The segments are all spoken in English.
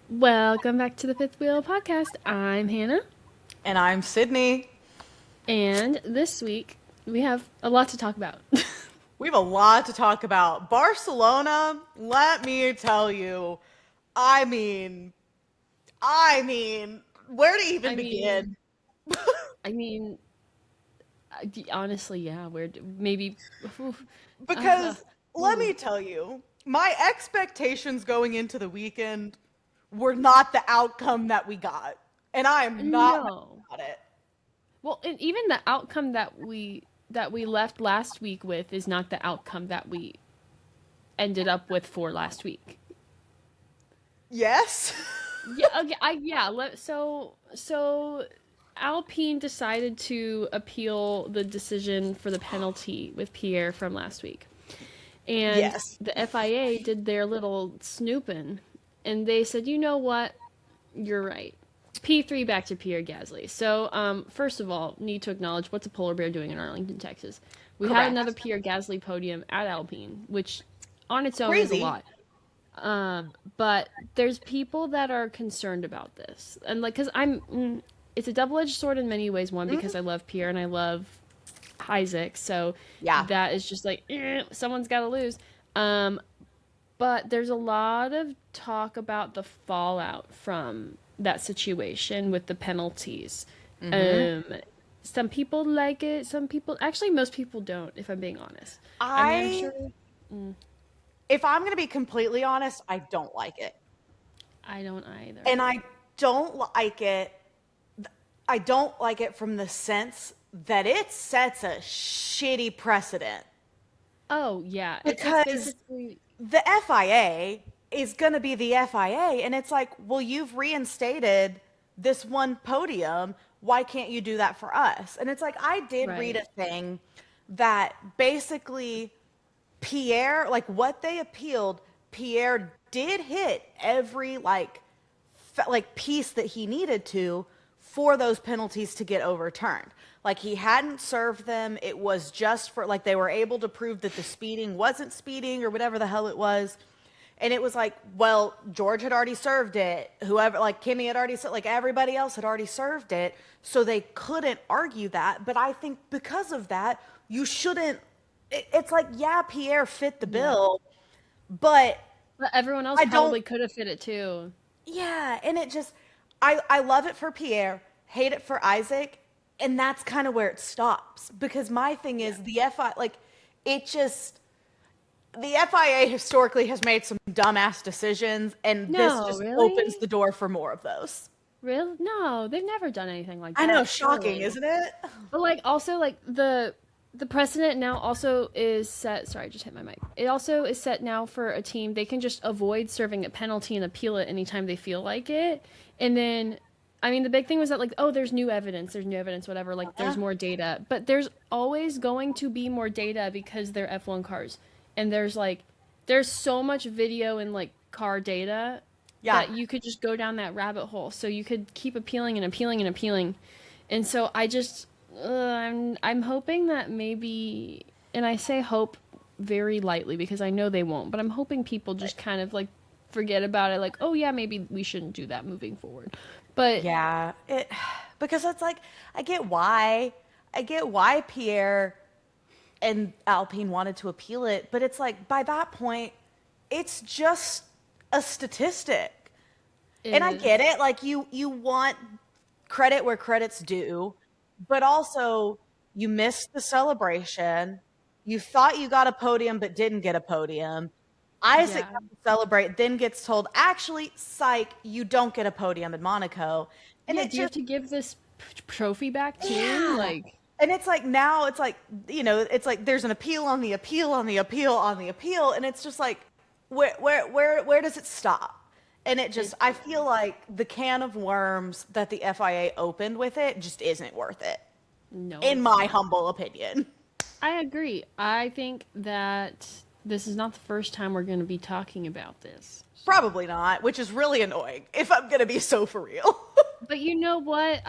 Welcome back to the Fifth Wheel Podcast. I'm Hannah, And I'm Sydney. and this week we have a lot to talk about. We have a lot to talk about. Barcelona, let me tell you, I mean, where to even I mean, begin? I mean, honestly, yeah, maybe. Uh, Because let me tell you, my expectations going into the weekend were not the outcome that we got. And I am not mad no. about it. Well, and even the outcome that we left last week with is not the outcome that we ended up with for last week. Yes? Yeah. Okay. So Alpine decided to appeal the decision for the penalty with Pierre from last week. And Yes. the FIA did their little snooping, and they said, you know what? You're right. P3 back to Pierre Gasly. So, first of all, need to acknowledge what's a polar bear doing in Arlington, Texas. We had Correct. another Pierre Gasly podium at Alpine, which on its own is a Crazy. lot. But there's people that are concerned about this, and like, cause it's a double-edged sword in many ways. One, because I love Pierre and I love Isaac, so Yeah. that is just like someone's got to lose. Um, but there's a lot of talk about the fallout from that situation with the penalties. Mm-hmm. Um, some people like it, some people actually most people don't, if I'm being honest. I mean, I'm I sure. Mm, If I'm going to be completely honest, I don't like it. I don't either. And don't like it. I don't like it from the sense that it sets a shitty precedent Oh yeah, it's because basically the FIA is going to be the FIA. And it's like, well, you've reinstated this one podium. Why can't you do that for us? And it's like, I did read right. a thing that basically Pierre, like what they appealed, Pierre did hit every like piece that he needed to for those penalties to get overturned. Like he hadn't served them. It was just for like they were able to prove that the speeding wasn't speeding or whatever the hell it was. And it was like, well, George had already served it. Whoever, like Kimmy had already, like everybody else had already served it. So they couldn't argue that. But I think because of that, you shouldn't. It's like, yeah, Pierre fit the Yeah. bill, but But everyone else I don't. probably could have fit it too. Yeah, and it just, I love it for Pierre, hate it for Isaac, and that's kind of where it stops. Because my thing Yeah. is it just the FIA historically has made some dumbass decisions, and this No, just opens really? the door for more of those. Really? No, they've never done anything like I know, that, shocking, surely. isn't it? But like also like the precedent now also is set. Sorry, I just hit my mic. It also is set now for a team. They can just avoid serving a penalty and appeal it anytime they feel like it. And then, I mean, the big thing was that like, oh, there's new evidence. There's new evidence. Whatever. Like, there's Yeah. more data. But there's always going to be more data because they're F1 cars, and there's so much video and like car data Yeah. that you could just go down that rabbit hole. So you could keep appealing and appealing and appealing. And so I'm hoping that maybe, and I say hope very lightly because I know they won't, but I'm hoping people just kind of like forget about it, like, oh yeah, maybe we shouldn't do that moving forward. But Yeah. It because it's like I get why. I get why Pierre and Alpine wanted to appeal it, but it's like by that point, it's just a statistic. it And I get is, it, like you want credit where credit's due, but also you missed the celebration. You thought you got a podium but didn't get a podium. Isaac yeah, got to celebrate, then gets told, actually, psych, you don't get a podium in Monaco. And yeah. it Do you have just to give this trophy back too? yeah. Like, And it's like now it's like, it's like there's an appeal on the appeal on the appeal on the appeal. And it's just like, where does it stop? And it just, it I feel like the can of worms that the FIA opened with it just isn't worth it, no, in it's my not. humble opinion. I agree. I think that this is not the first time we're going to be talking about this. So. Probably not, which is really annoying if I'm going to be so for real. But you know what?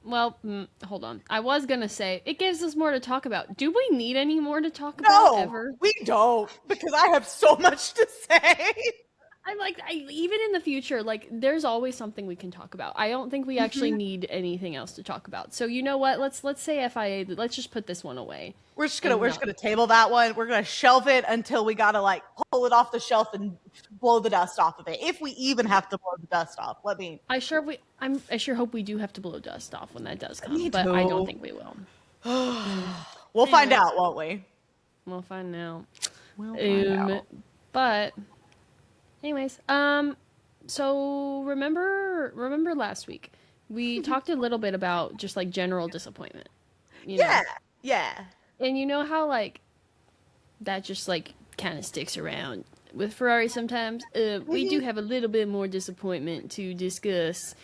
Well, hold on. I was gonna say it gives us more to talk about. Do we need any more to talk about No, ever? we don't, because I have so much to say. Even in the future, like there's always something we can talk about. I don't think we actually need anything else to talk about. So you know what? Let's say FIA. Let's just put this one away. We're just gonna table that one. We're gonna shelve it until we gotta like pull it off the shelf and blow the dust off of it. If we even have to blow the dust off. I sure hope we do have to blow dust off when that does come. Me but too. I don't think we will. We'll find out, won't we? We'll find out. We'll find out. But anyways, so remember last week we talked a little bit about just like general disappointment. You know? Yeah. And you know how like that just like kind of sticks around with Ferrari sometimes. We do have a little bit more disappointment to discuss.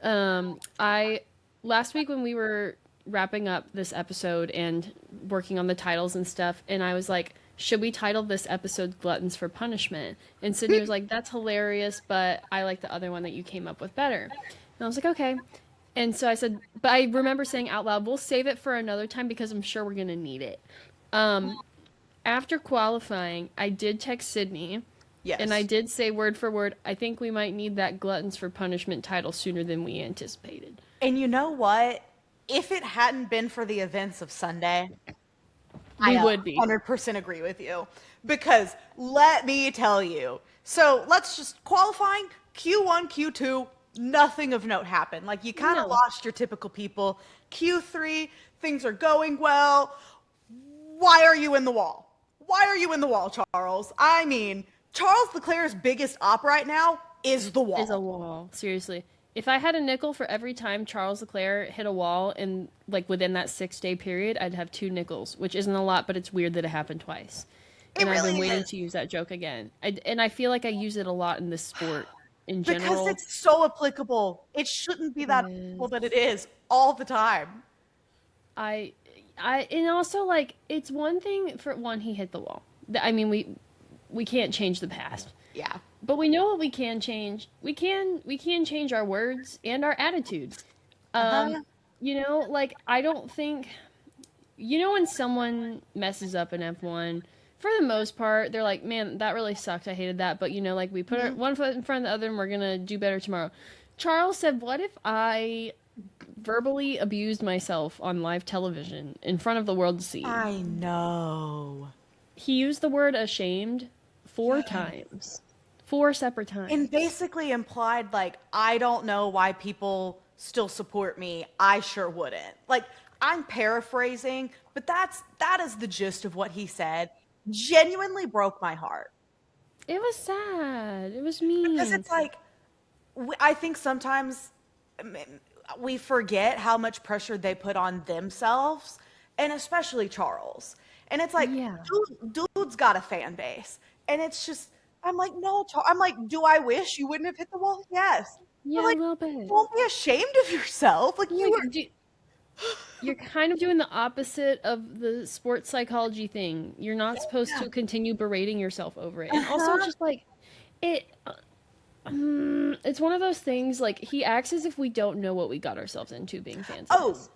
Last week when we were wrapping up this episode and working on the titles and stuff, and I was like, should we title this episode Gluttons for Punishment? And Sydney was like, that's hilarious, but I like the other one that you came up with better. And I was like, okay. And so I said, but I remember saying out loud, we'll save it for another time because I'm sure we're going to need it. After qualifying, I did text Sydney. Yes. And I did say word for word, I think we might need that Gluttons for Punishment title sooner than we anticipated. And you know what? If it hadn't been for the events of Sunday, we would be 100% agree with you. Because let me tell you, so let's just qualifying Q1, Q2, nothing of note happened. Like you kind of lost your typical people. Q3, things are going well. Why are you in the wall? Why are you in the wall, Charles? I mean, Charles Leclerc's biggest op right now is the wall. Is a wall. Seriously. If I had a nickel for every time Charles Leclerc hit a wall in like within that 6-day period, I'd have 2 nickels, which isn't a lot, but it's weird that it happened twice. And I've been waiting to use that joke again. And I feel like I use it a lot in this sport in general. Because it's so applicable. It shouldn't be that applicable, but it is all the time. And also like it's one thing for one he hit the wall. I mean we can't change the past. Yeah. But we know what we can change. We can change our words and our attitude. You know, like I don't think when someone messes up an F1, for the most part, they're like, man, that really sucked. I hated that. But like we put our one foot in front of the other and we're going to do better tomorrow. Charles said, what if I verbally abused myself on live television in front of the world to see? I know. He used the word ashamed 4 times. 4 separate times. And basically implied, like, I don't know why people still support me. I sure wouldn't. Like, I'm paraphrasing, but that is the gist of what he said. Genuinely broke my heart. It was sad. It was mean. Because it's like, I think sometimes we forget how much pressure they put on themselves, and especially Charles. And it's like, dude's got a fan base. And it's just, I'm like, no, I'm like, do I wish you wouldn't have hit the wall? Yes. Yeah, like, a little bit. Don't be ashamed of yourself. Like you're kind of doing the opposite of the sports psychology thing. You're not supposed to continue berating yourself over it. And also just like it it's one of those things like he acts as if we don't know what we got ourselves into being fans of his.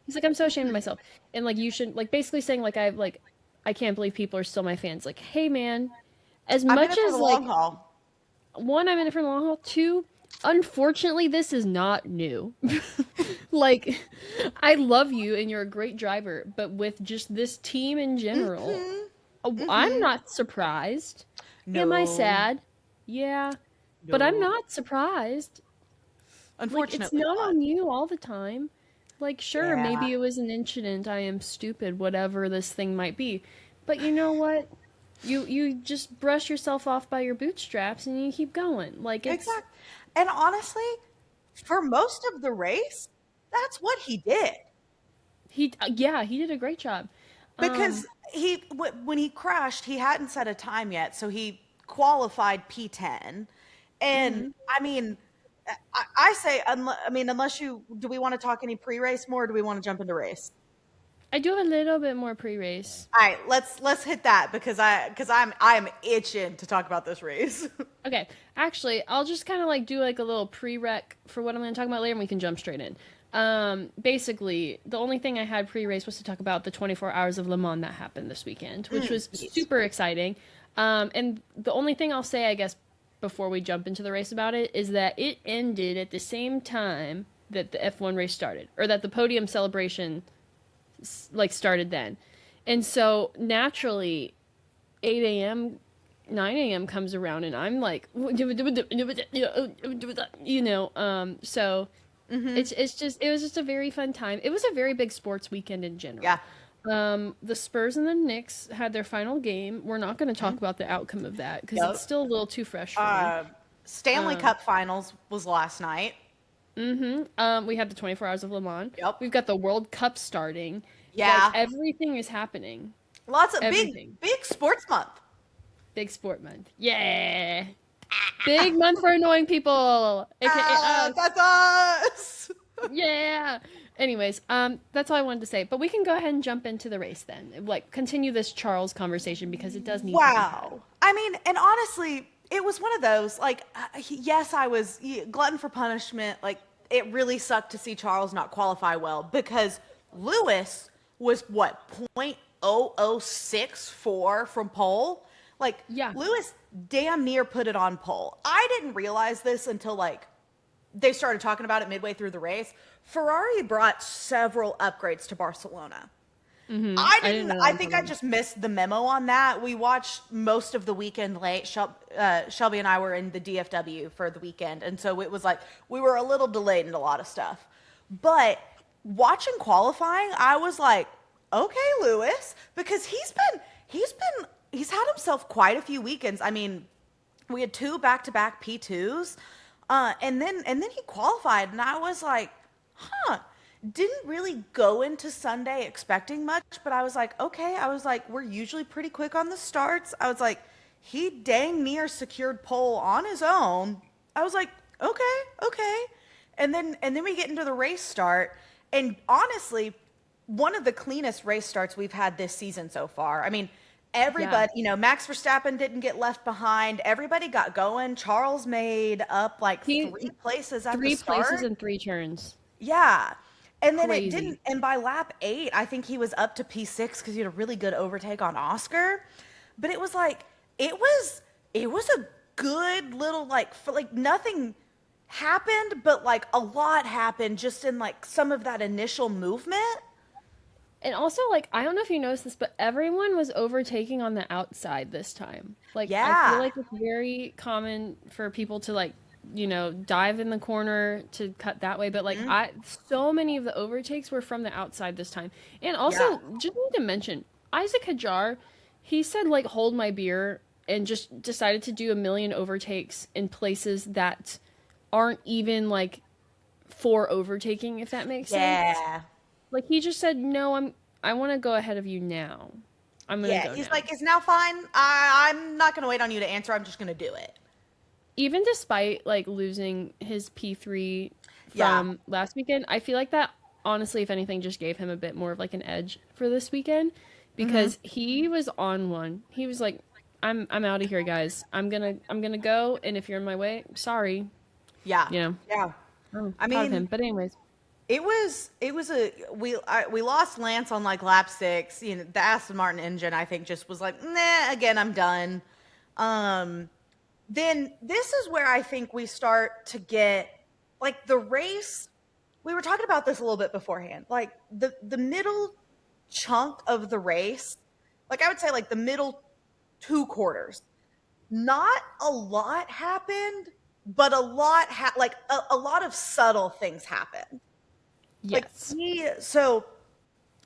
He's like, I'm so ashamed of myself. And like you should like basically saying like I can't believe people are still my fans. Like, hey man, as much as like long haul. 1, I'm in it for the long haul. 2, unfortunately, this is not new. Like, I love you and you're a great driver, but with just this team in general, I'm not surprised. No. Am I sad? Yeah, no. But I'm not surprised. Unfortunately, like, it's not on you all the time. Like, sure, maybe it was an incident. I am stupid, whatever this thing might be. But you know what? You just brush yourself off by your bootstraps and you keep going. Like it's exactly. And honestly, for most of the race, that's what he did. He did a great job. Because when he crashed, he hadn't set a time yet, so he qualified P10. And I mean, I say, unless do we want to talk any pre-race more, or do we want to jump into race? I do have a little bit more pre-race. All right, let's hit that because I'm itching to talk about this race. Okay, actually, I'll just kind of like do like a little pre-rec for what I'm going to talk about later, and we can jump straight in. Basically, the only thing I had pre-race was to talk about the 24 hours of Le Mans that happened this weekend, which was super exciting. And the only thing I'll say, I guess, before we jump into the race about it, is that it ended at the same time that the F1 race started, or that the podium celebration started then. And so naturally, 8 a.m., 9 a.m. comes around, and I'm like, so it was just a very fun time. It was a very big sports weekend in general. Yeah. The Spurs and the Knicks had their final game. We're not going to talk about the outcome of that because it's still a little too fresh for me. Stanley Cup Finals was last night. We had the 24 Hours of Le Mans. Yep. We've got the World Cup starting. Yeah. Like, everything is happening. Lots of Everything. big sports month. Big sport month. Yeah. Big month for annoying people. AKA us. That's us. Yeah. Anyways, that's all I wanted to say. But we can go ahead and jump into the race then. Like, continue this Charles conversation because it does need to be had. I mean, and honestly, it was one of those, like, yes, I was glutton for punishment. Like, it really sucked to see Charles not qualify well because Lewis was, what, 0.0064 from pole? Like, Yeah. Lewis damn near put it on pole. I didn't realize this until, like, they started talking about it midway through the race. Ferrari brought several upgrades to Barcelona. Mm-hmm. I think I just missed the memo on that. We watched most of the weekend late. Shelby and I were in the DFW for the weekend, and so it was like we were a little delayed in a lot of stuff. But watching qualifying, I was like, okay, Lewis, because he's had himself quite a few weekends. I mean, we had 2 back-to-back P2s, and then he qualified, and I was like, didn't really go into Sunday expecting much, but I was like, okay. I was like, we're usually pretty quick on the starts. I was like, he dang near secured pole on his own. I was like, okay. And then we get into the race start, and honestly, one of the cleanest race starts we've had this season so far. I mean, everybody, Max Verstappen didn't get left behind. Everybody got going. Charles made up like 3 places at the start. 3 places and 3 turns. Yeah. And then Crazy. it didn't, and by lap 8, I think he was up to P6 because he had a really good overtake on Oscar. But it was like, it was a good little, like nothing happened, but like a lot happened just in like some of that initial movement. And also, like, I don't know if you noticed this, but everyone was overtaking on the outside this time. Like, I feel like it's very common for people to, like, dive in the corner to cut that way. But, like, so many of the overtakes were from the outside this time. And also, just need to mention, Isaac Hadjar, he said, like, hold my beer, and just decided to do a million overtakes in places that aren't even, like, for overtaking, if that makes sense. Yeah. Like, he just said, no, I want to go ahead of you now. I'm going to go he's now. like, it's now fine. I'm not going to wait on you to answer. I'm just going to do it. Even despite, like, losing his P3 from last weekend, I feel like that, honestly, if anything, just gave him a bit more of, like, an edge for this weekend. Because he was on one. He was like, I'm out of here, guys. I'm gonna go, and if you're in my way, sorry. Yeah. Yeah. I mean, him. But anyways. We lost Lance on like lap 6. The Aston Martin engine, I think, just was like, nah, again, I'm done. Then this is where I think we start to get like the race. We were talking about this a little bit beforehand. Like the middle chunk of the race, like I would say like the middle 2 quarters, not a lot happened, but a lot a lot of subtle things happened. Yes. So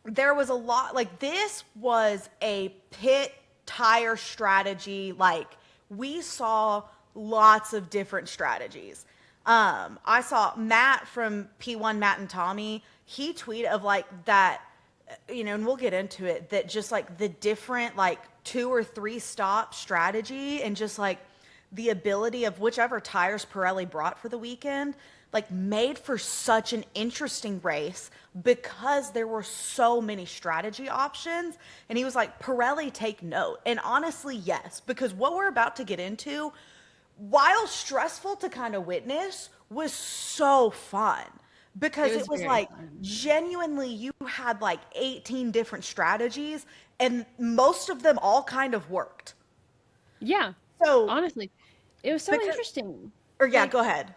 there was a lot, like this was a pit tire strategy. Like we saw lots of different strategies. I saw Matt from P1, Matt and Tommy, he tweeted of like that, and we'll get into it, that just like the different like 2 or 3 stop strategy and just like the ability of whichever tires Pirelli brought for the weekend, like made for such an interesting race because there were so many strategy options. And he was like, Pirelli, take note. And honestly, yes, because what we're about to get into, while stressful to kind of witness, was so fun. Because it was like fun. Genuinely, you had like 18 different strategies and most of them all kind of worked. Yeah. So Honestly, it was so because, interesting. or yeah, Like, go ahead.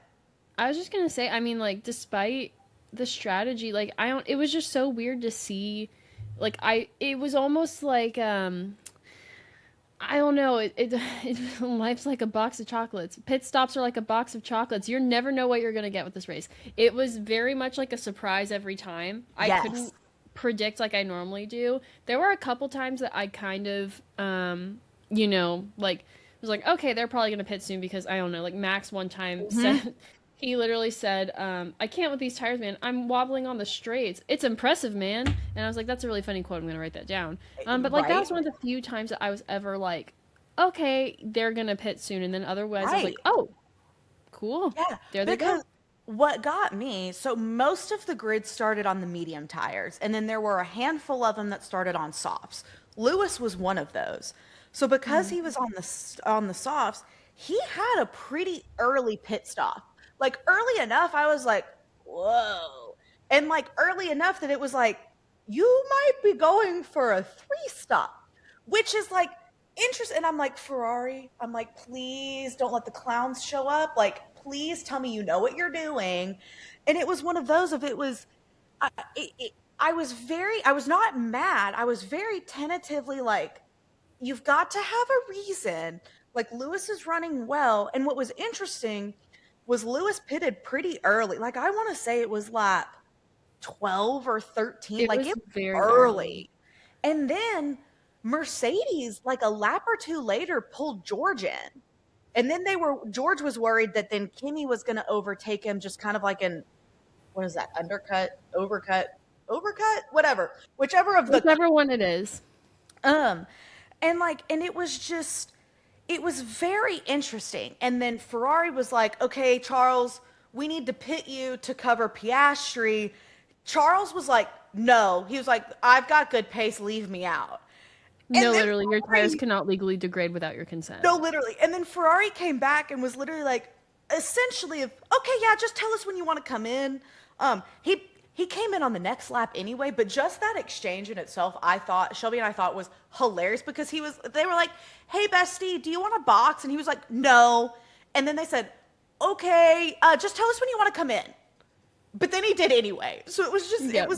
I was just gonna say, I mean, like, despite the strategy, like, I don't, it was just so weird to see, like, it was almost like, I don't know, life's like a box of chocolates. Pit stops are like a box of chocolates. You never know what you're gonna get with this race. It was very much like a surprise every time. I Yes. couldn't predict like I normally do. There were a couple times that I kind of, like, was like, okay, they're probably gonna pit soon because I don't know. Like Max one time Hmm. said, he literally said, "I can't with these tires, man. I'm wobbling on the straights. It's impressive, man." And I was like, "That's a really funny quote. I'm gonna write that down." But like that Right. was one of the few times that I was ever like, "Okay, they're gonna pit soon," and then otherwise I was Right. like, "Oh, cool, Yeah, there they because go." what got me, so most of the grid started on the medium tires, and then there were a handful of them that started on softs. Lewis was one of those. So because Mm. he was on on the softs, he had a pretty early pit stop. Like early enough, I was like, "Whoa." And like early enough that it was like, "You might be going for a three stop," which is like interesting. And I'm like, Ferrari, I'm like, please don't let the clowns show up. Like, please tell me you know what you're doing. And it was one of those of it was, I was I was not mad. I was very tentatively like, you've got to have a reason. Like, Lewis is running well. And what was interesting was Lewis pitted pretty early. Like, I want to say it was lap 12 or 13. It Like, was it was very early. early. And then Mercedes, like a lap or two later, pulled George in. And then George was worried that then Kimmy was going to overtake him, just kind of like an, what is that, undercut, overcut, whatever, whichever of the, Whichever one it is. um, and like, and it was just, it was very interesting. And then Ferrari was like, okay, Charles, we need to pit you to cover Piastri. Charles was like, no. He was like, I've got good pace, leave me out. And No, then literally, your tires Ferrari, cannot legally degrade without your consent. no, literally. And then Ferrari came back and was literally like, essentially, okay, yeah, just tell us when you want to come in. He came in on the next lap anyway, but just that exchange in itself, I thought Shelby and I thought was hilarious because they were like, "Hey, bestie, do you want a box?" And he was like, "No." And then they said, "Okay, just tell us when you want to come in." But then he did anyway, so it was just Yep.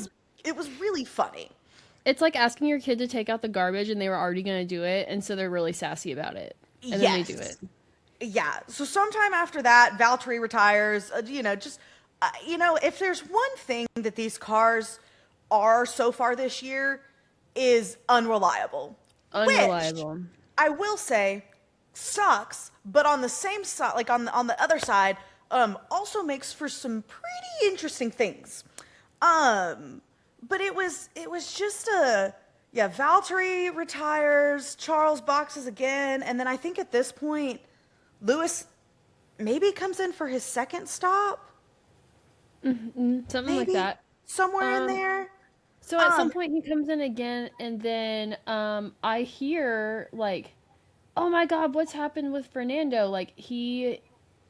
it was really funny. It's like asking your kid to take out the garbage and they were already gonna do it, and so they're really sassy about it, and then they do it. Yes. Yeah. So sometime after that, Valtteri retires. If there's one thing that these cars are so far this year is unreliable, which Unreliable. I will say sucks. But on the same side, like on the other side, also makes for some pretty interesting things. Um, but it was just a yeah. Valtteri retires. Charles boxes again, and then I think at this point, Lewis maybe comes in for his second stop, Something like maybe that. somewhere in Um, there. so at some Um, point he comes in again, and then I hear like, "Oh my God, what's happened with Fernando?" Like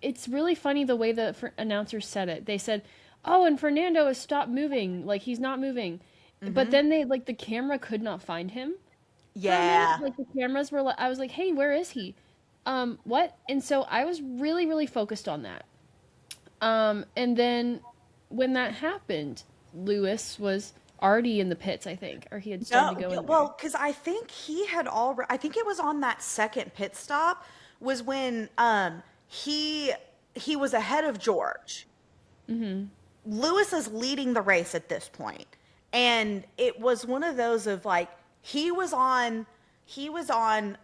it's really funny the way the announcers said it. They said, "Oh, and Fernando has stopped moving. Like he's not moving," but hmm then the camera could not find him for a minute. Yeah, Like the cameras were like, I was like, "Hey, where is he?" What? And so I was really, really focused on that. And then when that happened, Lewis was already in the pits, I think, or he had started to no, go yeah, in there. well, because I think he had already. I think it was on that second pit stop was when he was ahead of George. Mm-hmm. Lewis is leading the race at this point, and it was one of those of like he was on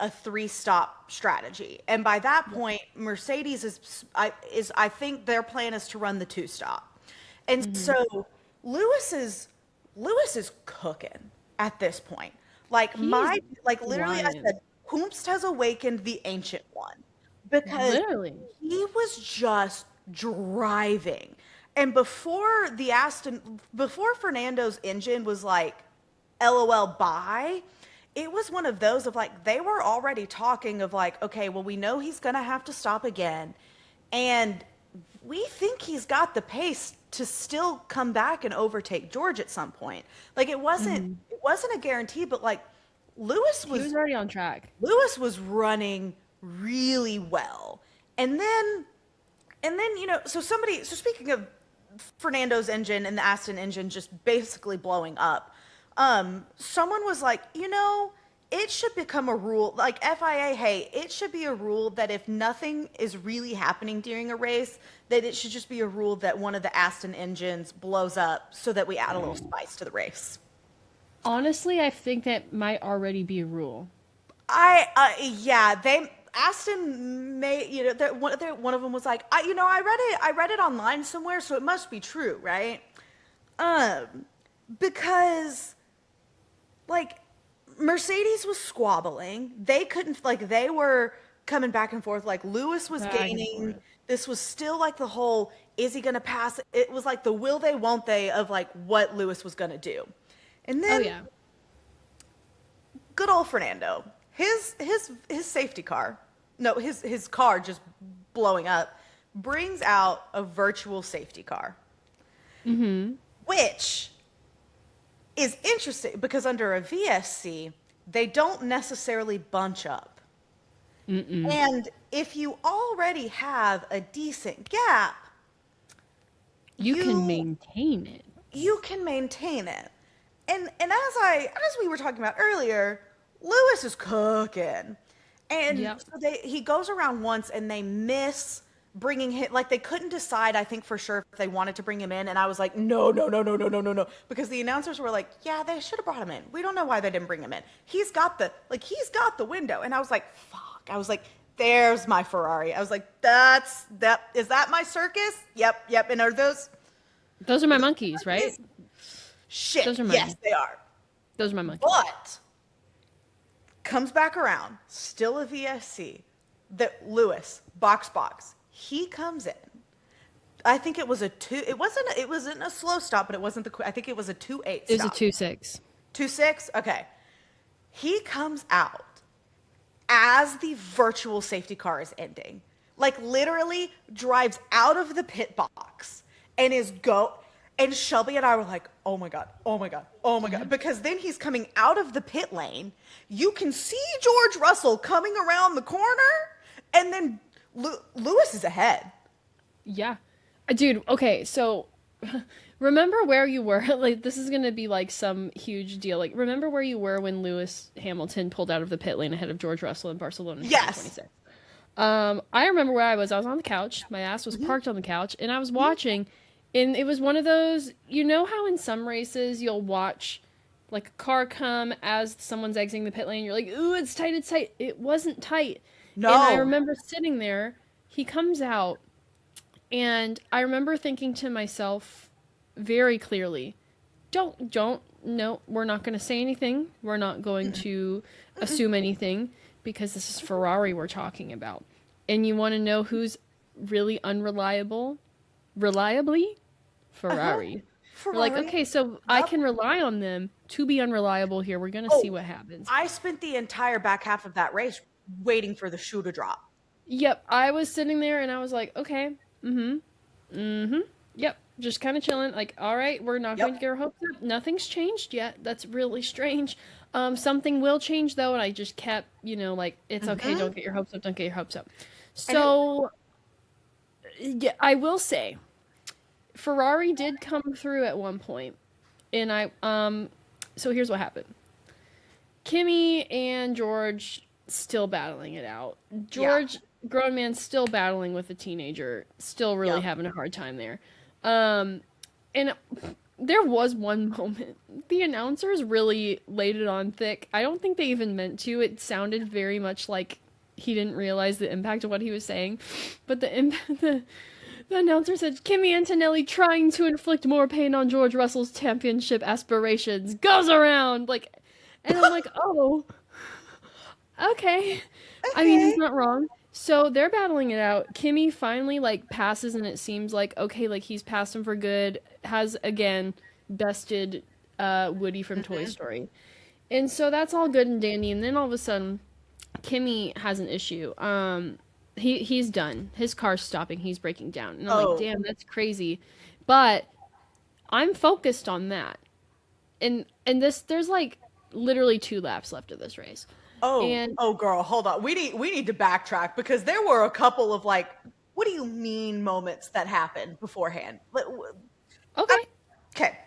a three stop strategy, and by that point Mercedes is I think their plan is to run the two stop, and Mm-hmm. so Lewis is Lewis is cooking at this point. Like He's literally I flying. said, Hoomst has awakened the ancient one because Literally. he was just driving. And before Fernando's engine was like, LOL, bye, it was one of those of like, they were already talking of like, okay, well, we know he's going to have to stop again. And we think he's got the pace to still come back and overtake George at some point. Like Mm-hmm. it wasn't a guarantee, but like Lewis He was was already on track. Lewis was running really well. And then so speaking of Fernando's engine and the Aston engine just basically blowing up, someone was like, it should become a rule, like FIA, hey, it should be a rule that if nothing is really happening during a race, that it should just be a rule that one of the Aston engines blows up so that we add a little spice to the race. Honestly, I think that might already be a rule. Aston may, one of them was like, I read it online somewhere, so it must be true, right? Because like Mercedes was squabbling. They couldn't, like, they were coming back and forth. Like Lewis was gaining. This was still like the whole, is he going to pass? It was like the will they, won't they of like what Lewis was going to do. And then good old Fernando, his safety car, no, his car just blowing up, brings out a virtual safety car. Which is interesting because under a VSC, they don't necessarily bunch up. And if you already have a decent gap, you can maintain it. You can maintain it. And as we were talking about earlier, Lewis is cooking. And so he goes around once and they miss bringing him, like they couldn't decide, I think for sure, if they wanted to bring him in. And I was like, no. Because the announcers were like, yeah, they should have brought him in. We don't know why they didn't bring him in. He's got the window. And I was like, fuck. I was like, there's my Ferrari. I was like, is that my circus? Yep. And are those are my monkeys, right? Shit. Those are mine. Yes, they are. Those are my monkeys. But comes back around, still a VSC. That Lewis, box. He comes in. I think it was a 2. It wasn't a slow stop, but it wasn't I think it was a 2.8 stop. It was a 2.6. 2.6? Okay. He comes out as the virtual safety car is ending. Like literally drives out of the pit box and and Shelby and I were like, oh my God. Because then he's coming out of the pit lane. You can see George Russell coming around the corner, and then Lewis is ahead. Yeah. Dude, okay, so remember where you were? Like, this is going to be like some huge deal. Like, remember where you were when Lewis Hamilton pulled out of the pit lane ahead of George Russell in Barcelona? Yes. I remember where I was. I was on the couch. My ass was parked on the couch, and I was watching. And it was one of those, you know how in some races you'll watch like a car come as someone's exiting the pit lane. You're like, ooh, it's tight. It wasn't tight. No. And I remember sitting there. He comes out. And I remember thinking to myself very clearly, no, we're not going to say anything. We're not going to assume anything because this is Ferrari we're talking about. And you want to know who's really unreliable? Reliably? Ferrari. We're like, okay, so I can rely on them to be unreliable here. We're going to see what happens. I spent the entire back half of that race waiting for the shoe to drop. Yep. I was sitting there and I was like, okay, yep. Just kind of chilling. Like, all right, we're not going to get our hopes up. Nothing's changed yet. That's really strange. Something will change though. And I just kept, like, it's okay. Don't get your hopes up. Don't get your hopes up. So yeah, I will say Ferrari did come through at one point, and so here's what happened. Kimi and George still battling it out. George, grown man, still battling with a teenager, still really having a hard time there. And there was one moment, the announcers really laid it on thick. I don't think they even meant to. It sounded very much like he didn't realize the impact of what he was saying, but the announcer said, Kimi Antonelli trying to inflict more pain on George Russell's championship aspirations goes around, like, and I'm like, oh, okay. I mean, he's not wrong. So they're battling it out. Kimi finally like passes, and it seems like okay, like he's passed him for good. Has again bested Woody from Toy Story, and so that's all good and dandy. And then all of a sudden, Kimi has an issue. He's done. His car's stopping. He's breaking down. And I'm like, damn, that's crazy. But I'm focused on that. And there's like literally 2 laps left of this race. Oh, girl, hold on. We need to backtrack because there were a couple of like, what do you mean moments that happened beforehand? Okay. Okay.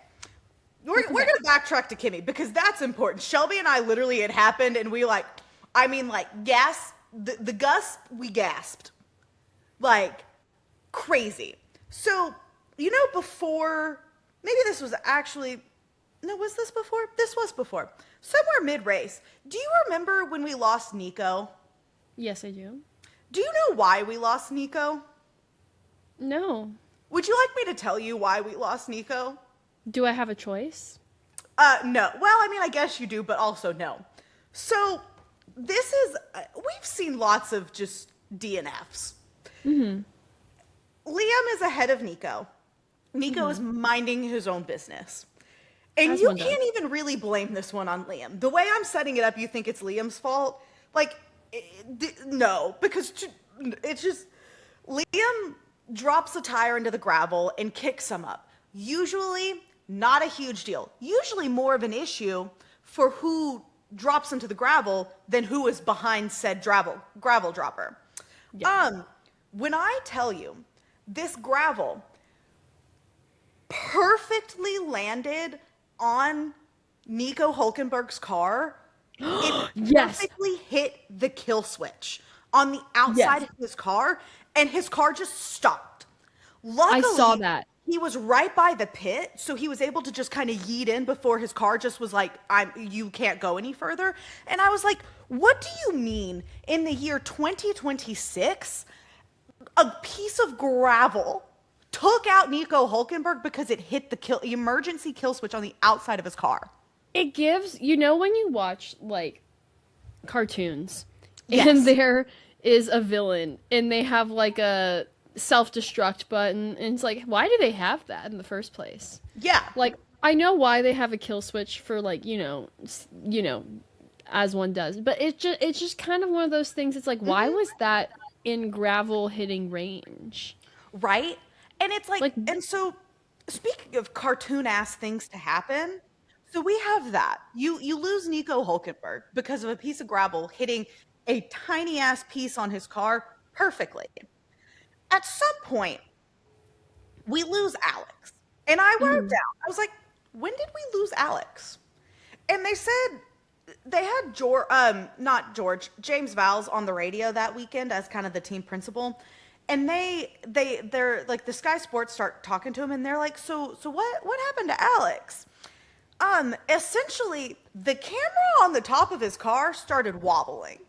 We're going to backtrack to Kimmy because that's important. Shelby and I literally, it happened and we like, I mean, like, the gust, we gasped. Like, crazy. So, before, maybe this was actually, no, was this before? This was before. Somewhere mid-race. Do you remember when we lost Nico? Yes, I do. Do you know why we lost Nico? No. Would you like me to tell you why we lost Nico? Do I have a choice? No. Well, I mean, I guess you do, but also no. So, this is, we've seen lots of just DNFs. Mm-hmm. Liam is ahead of Nico. Nico is minding his own business. And you can't even really blame this one on Liam. The way I'm setting it up, you think it's Liam's fault? Like, no, because it's just, Liam drops a tire into the gravel and kicks him up. Usually, not a huge deal. Usually more of an issue for who drops into the gravel than who is behind said gravel dropper. Yeah. When I tell you this gravel perfectly landed on Nico Hulkenberg's car, it perfectly hit the kill switch on the outside of his car, and his car just stopped. Luckily, I saw that. He was right by the pit, so he was able to just kind of yeet in before his car just was like, you can't go any further. And I was like, what do you mean in the year 2026, a piece of gravel took out Nico Hulkenberg because it hit the emergency kill switch on the outside of his car? It gives, when you watch like cartoons and there is a villain and they have like a self-destruct button, and it's like, why do they have that in the first place? Yeah. Like, I know why they have a kill switch for like, as one does, but it's just kind of one of those things. It's like, why was that in gravel hitting range? Right? And it's like, and so speaking of cartoon ass things to happen, so we have that. You lose Nico Hulkenberg because of a piece of gravel hitting a tiny ass piece on his car perfectly. At some point, we lose Alex. And I wrote down, I was like, when did we lose Alex? And they said they had James Vowles on the radio that weekend as kind of the team principal. And they're like, the Sky Sports start talking to him, and they're like, so what happened to Alex? Essentially, the camera on the top of his car started wobbling.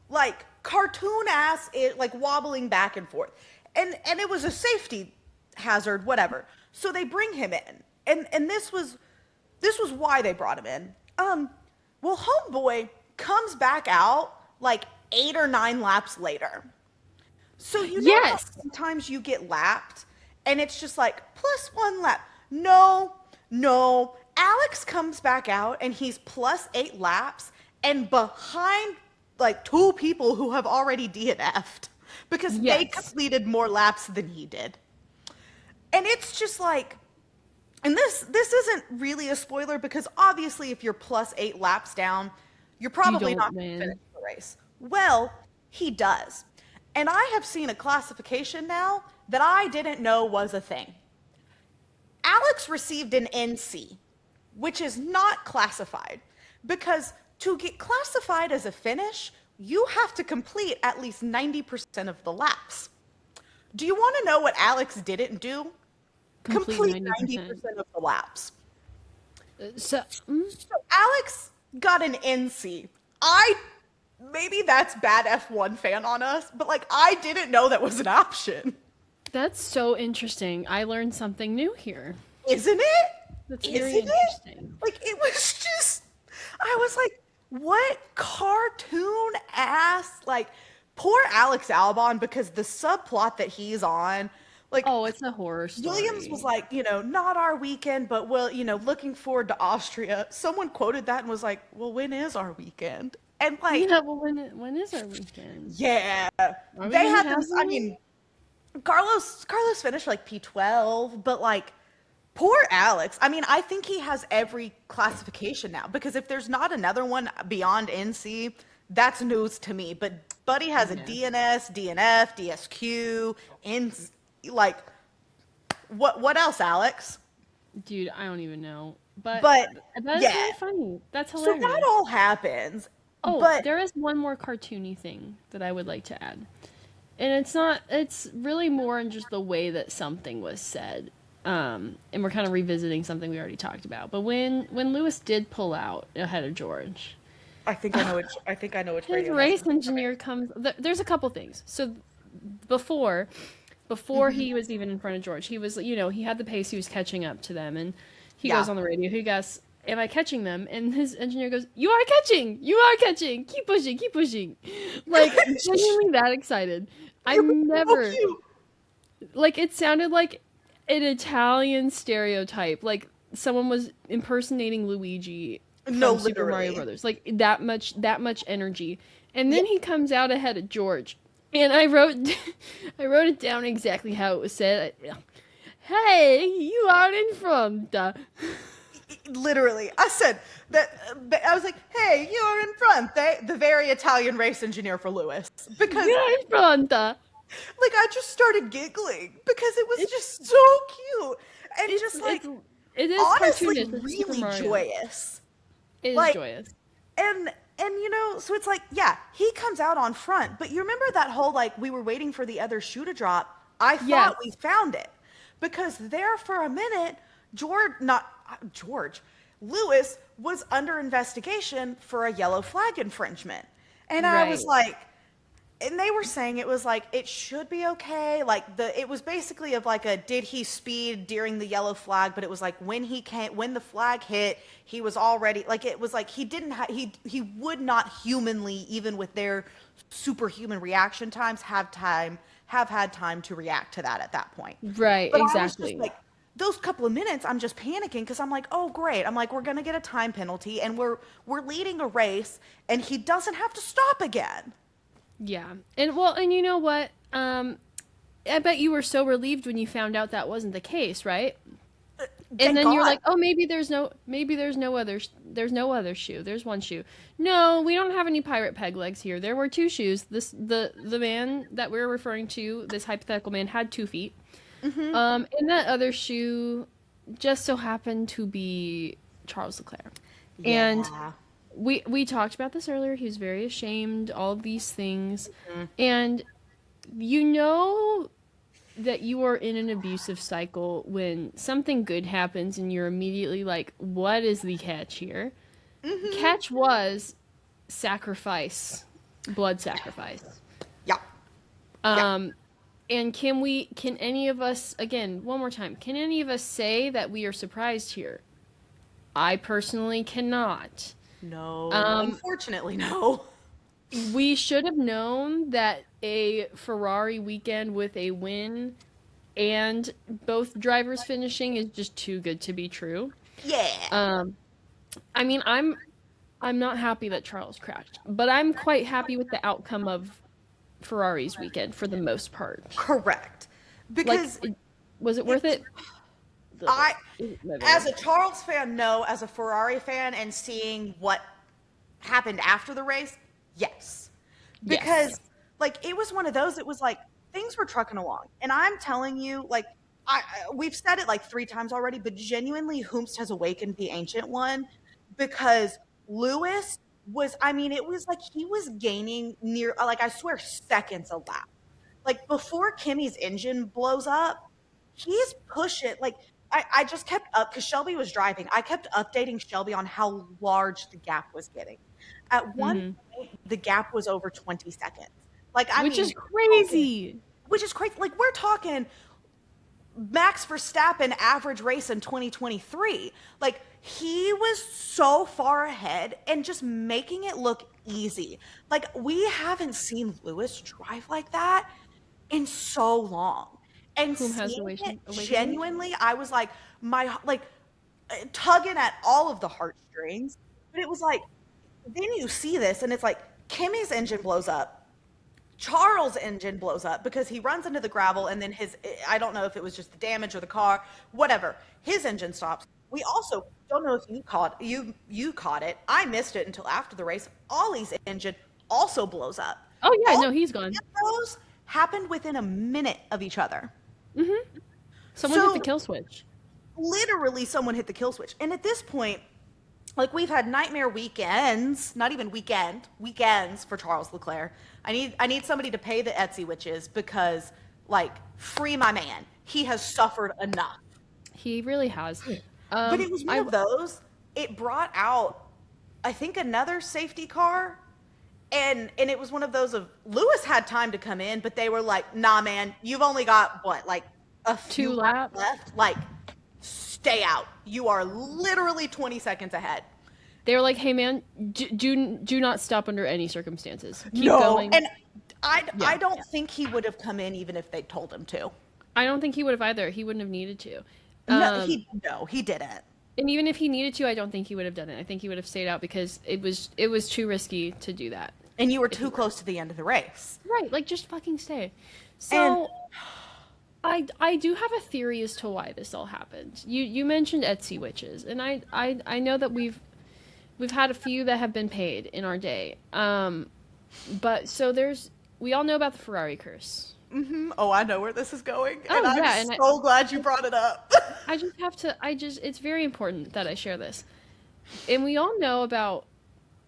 Like, cartoon ass, like wobbling back and forth. And it was a safety hazard, whatever. So they bring him in. And this was why they brought him in. Well, homeboy comes back out like 8 or 9 laps later. So how sometimes you get lapped and it's just like +1 lap. No. Alex comes back out and he's +8 laps and behind like 2 people who have already DNF'd. Because they completed more laps than he did. And it's just like, and this isn't really a spoiler because obviously if you're +8 laps down, you're probably not going to finish the race. Well, he does. And I have seen a classification now that I didn't know was a thing. Alex received an NC, which is not classified, because to get classified as a finish, you have to complete at least 90% of the laps. Do you want to know what Alex didn't do? Complete 90% of the laps. So Alex got an NC. Maybe that's bad F1 fan on us, but like, I didn't know that was an option. That's so interesting. I learned something new here. Isn't it? That's very interesting. Like, it was just, I was like, what cartoon ass, like, poor Alex Albon, because the subplot that he's on, like, oh, it's a horror story. Williams was like, not our weekend, but looking forward to Austria. Someone quoted that and was like, well, when is our weekend? And like, yeah, well, when is our weekend? Yeah, they had this. I mean, Carlos finished like P12, but like, poor Alex. I mean, I think he has every classification now, because if there's not another one beyond NC, That's news to me. But Buddy has a Yeah. DNS, DNF, DSQ, in like what else, Alex? Dude, I don't even know. But But that is yeah, really funny. That's so that hilarious. all happens. Oh, But there is one more cartoony thing that I would like to add. And it's really more in just the way that something was said. And we're kind of revisiting something we already talked about. But when Lewis did pull out ahead of George, I think I know which his radio race message. engineer comes. There's a couple things. So before he was even in front of George, he was, he had the pace, he was catching up to them, and he Yeah. goes on the radio, he goes, am I catching them? And his engineer goes, you are catching, keep pushing. Like, genuinely that excited. It was I'm so never, cute. like, it sounded like an Italian stereotype, like someone was impersonating Luigi No, from Super Mario literally. Brothers, like that much energy. And then Yeah. he comes out ahead of George, and I wrote I wrote it down exactly how it was said. Hey, you are in front. Literally, I said that. I was like, "Hey, you are in front." The very Italian race engineer for Lewis, because You're in front. like I just started giggling because it was It's just so cute and it's, just like it is honestly cartoonish. It's Super really Mario. joyous. It is Like, joyous. and so it's like, yeah, he comes out on front, but you remember that whole like we were waiting for the other shoe to drop. I thought Yes. we found it because there for a minute, Lewis was under investigation for a yellow flag infringement, and I was Right. like, and they were saying it was like it should be okay, like it was basically of like a did he speed during the yellow flag, but it was like when the flag hit, he was already like it was like he didn't he would not humanly, even with their superhuman reaction times, have had time to react to that at that point. Right. But I was just Exactly. like, those couple of minutes, I'm just panicking because I'm like, oh great, I'm like, we're gonna get a time penalty and we're leading a race and he doesn't have to stop again. Yeah. And you know what? I bet you were so relieved when you found out that wasn't the case, right? And Thank then you're God. like, oh, maybe there's no other shoe. There's one shoe. No, we don't have any pirate peg legs here. There were two shoes. The man that we're referring to, this hypothetical man, had 2 feet. And that other shoe just so happened to be Charles Leclerc. And Yeah. we talked about this earlier. He was very ashamed, all of these things. And you know that you are in an abusive cycle when something good happens and you're immediately like, what is the catch here? Catch was sacrifice, blood sacrifice. Yeah. Yeah. And can any of us, again, one more time, can any of us say that we are surprised here? I personally cannot. No. Um, Unfortunately, no. We should have known that a Ferrari weekend with a win and both drivers finishing is just too good to be true. Yeah. I mean, I'm not happy that Charles crashed, but I'm quite happy with the outcome of Ferrari's weekend for the most part. Correct. Like, Because was it worth it? I, Maybe. as a Charles fan, no. As a Ferrari fan and seeing what happened after the race, yes. Because, Yes. like, it was one of those, it was like things were trucking along. And I'm telling you, like, we've said it like 3 times already, but genuinely, Whomst has awakened the Ancient One because Lewis was, I mean, it was like he was gaining near, like, I swear, seconds a lap. Like, before Kimmy's engine blows up, he's pushing, like, I just kept up because Shelby was driving. I kept updating Shelby on how large the gap was getting. At one point, the gap was over 20 seconds. Like, I Which mean, is crazy. which is crazy. Like, we're talking Max Verstappen average race in 2023. Like, he was so far ahead and just making it look easy. Like, we haven't seen Lewis drive like that in so long. And Whom has seeing it awakened? genuinely, I was like, tugging at all of the heartstrings. But it was like, then you see this and it's like, Kimmy's engine blows up. Charles' engine blows up because he runs into the gravel and then I don't know if it was just the damage or the car, whatever. His engine stops. We also don't know if you caught it. I missed it until after the race. Ollie's engine also blows up. Oh yeah, All no, he's gone. those happened within a minute of each other. Someone So hit the kill switch. literally someone hit the kill switch. And at this point, like, we've had nightmare weekends, not even weekends for Charles Leclerc. I need somebody to pay the Etsy witches because, like, free my man. He has suffered enough. He really has. But it was one of those, it brought out, I think, another safety car. And it was one of those of, Lewis had time to come in, but they were like, nah, man, you've only got, what, like, a few 2 laps left? Like, stay out. You are literally 20 seconds ahead. They were like, "Hey, man, do not stop under any circumstances. Keep going." And I don't think he would have come in even if they told him to. I don't think he would have either. He wouldn't have needed to. No, he didn't. And even if he needed to, I don't think he would have done it. I think he would have stayed out because it was too risky to do that. And you were too close to the end of the race. Right, like just fucking stay. So I do have a theory as to why this all happened. You mentioned Etsy witches, and I know that we've had a few that have been paid in our day. But so we all know about the Ferrari curse. Mm-hmm. Oh, I know where this is going. Oh, and yeah, I'm so glad you brought it up. It's very important that I share this. And we all know about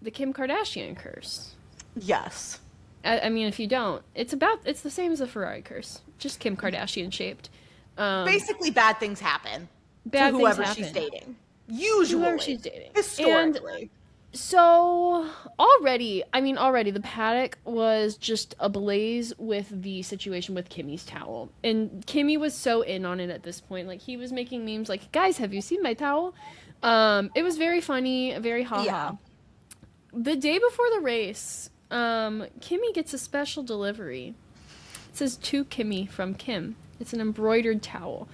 the Kim Kardashian curse. Yes. I mean, if you don't, it's the same as the Ferrari curse, just Kim Kardashian shaped. Basically, bad things happen Bad to things whoever happen. she's dating. Usually. Whoever she's dating. Historically. So already the paddock was just ablaze with the situation with Kimmy's towel. And Kimmy was so in on it at this point. Like, he was making memes like, "Guys, have you seen my towel?" It was very funny, very haha. Yeah. The day before the race, Kimmy gets a special delivery. It says, "To Kimmy from Kim." It's an embroidered towel.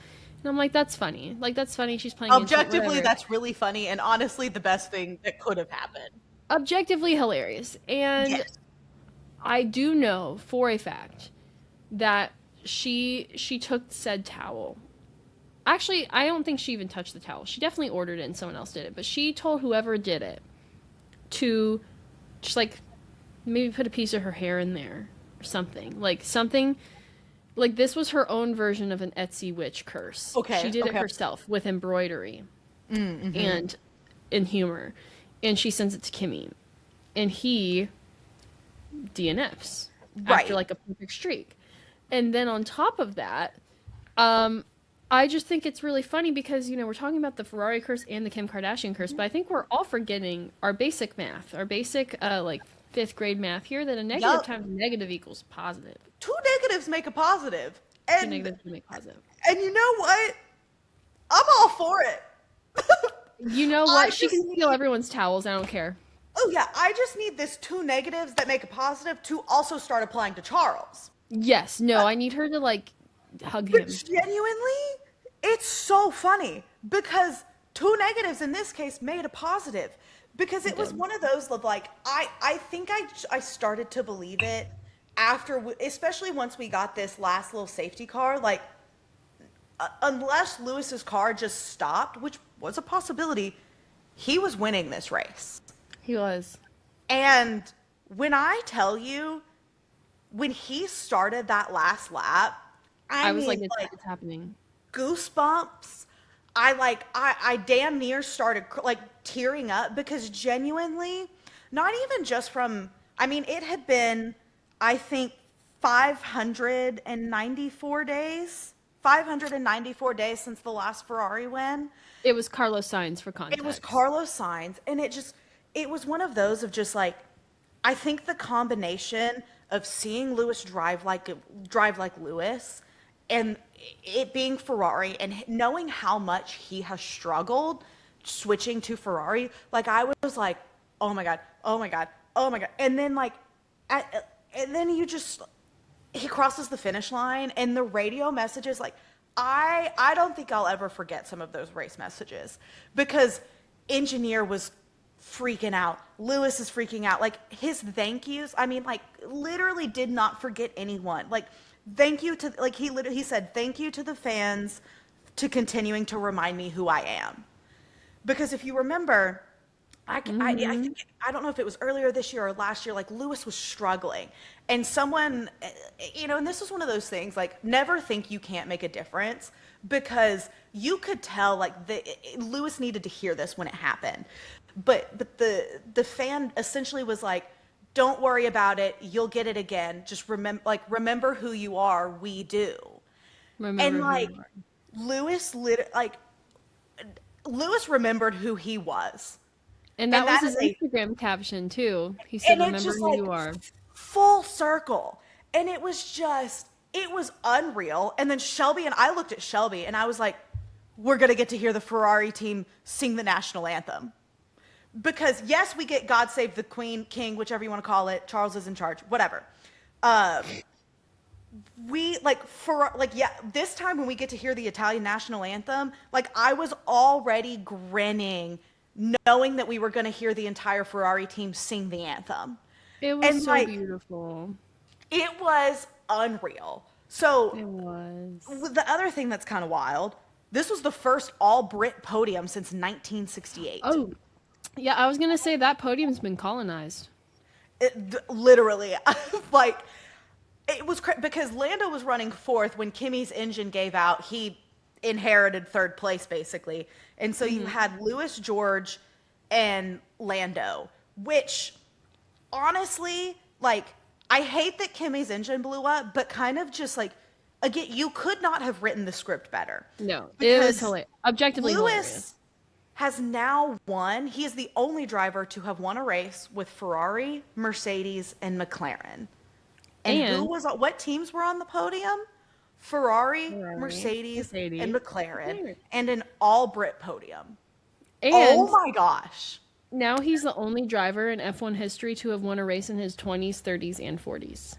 And I'm like, that's funny. Like, that's funny. She's playing into it, Objectively, whatever. that's really funny, and honestly, the best thing that could have happened. Objectively hilarious. And Yes. I do know for a fact that she took said towel. Actually, I don't think she even touched the towel. She definitely ordered it and someone else did it. But she told whoever did it to just, like, maybe put a piece of her hair in there or something. Like, this was her own version of an Etsy witch curse. Okay, She did it okay. herself with embroidery and in humor. And she sends it to Kimmy. And he DNFs after, Right. like, a perfect streak. And then on top of that, I just think it's really funny because, we're talking about the Ferrari curse and the Kim Kardashian curse, but I think we're all forgetting our basic math, our basic, like, 5th grade math here, that a negative Yup. times a negative equals positive. 2 negatives make a positive. 2 And, negatives make positive. and you know what? I'm all for it. You know I what? She just can steal everyone's towels. I don't care. Oh, yeah. I just need this 2 negatives that make a positive to also start applying to Charles. Yes. No, I need her to, like, hug him. But genuinely, it's so funny because 2 negatives in this case made a positive. Because it was one of those of, like, I think I started to believe it after, especially once we got this last little safety car, like, unless Lewis's car just stopped, which was a possibility, he was winning this race. He was. And when I tell you, when he started that last lap, I was mean, like, it's happening. goosebumps. I damn near started like tearing up because genuinely, not even just from, I mean, it had been, I think, 594 days since the last Ferrari win. It was Carlos Sainz for context. It was Carlos Sainz, and it was one of those of just like, I think the combination of seeing Lewis drive like Lewis, and it being Ferrari, and knowing how much he has struggled switching to Ferrari, like I was like, oh my god, oh my god, oh my god, and then like, and then he crosses the finish line, and the radio messages, like, I don't think I'll ever forget some of those race messages because Engineer was freaking out. Lewis is freaking out. Like, his thank yous, I mean, like, literally did not forget anyone. Like, thank you to, like, he said, thank you to the fans to continuing to remind me who I am. Because if you remember, I think, I don't know if it was earlier this year or last year, like Lewis was struggling. And someone, and this was one of those things, like never think you can't make a difference, because you could tell like Lewis needed to hear this when it happened. But the fan essentially was like, don't worry about it. You'll get it again. Just remember who you are. We do. And Remember who like you are. Lewis remembered who he was. And that And was that his is a Instagram caption too. He said, and it "Remember just who like you are." full circle. And it was unreal. And then Shelby and I looked at Shelby and I was like, we're going to get to hear the Ferrari team sing the national anthem. Because yes, we get God Save the Queen, King, whichever you want to call it. Charles is in charge, whatever. We this time when we get to hear the Italian national anthem, like I was already grinning knowing that we were going to hear the entire Ferrari team sing the anthem. It was And so like beautiful. it was unreal. So It was. the other thing that's kind of wild, this was the first all Brit podium since 1968. Oh, yeah, I was gonna say that podium's been colonized. Literally, like it was because Lando was running fourth when Kimmy's engine gave out. He inherited third place basically, and so you had Lewis, George, and Lando. Which, honestly, like I hate that Kimmy's engine blew up, but kind of just like again, you could not have written the script better. No, it was hilarious. Objectively Lewis hilarious. has now won. He is the only driver to have won a race with Ferrari, Mercedes, and McLaren. And what teams were on the podium? Ferrari, Mercedes, and McLaren. And an all Brit podium. And oh my gosh. now he's the only driver in F1 history to have won a race in his 20s, 30s, and 40s.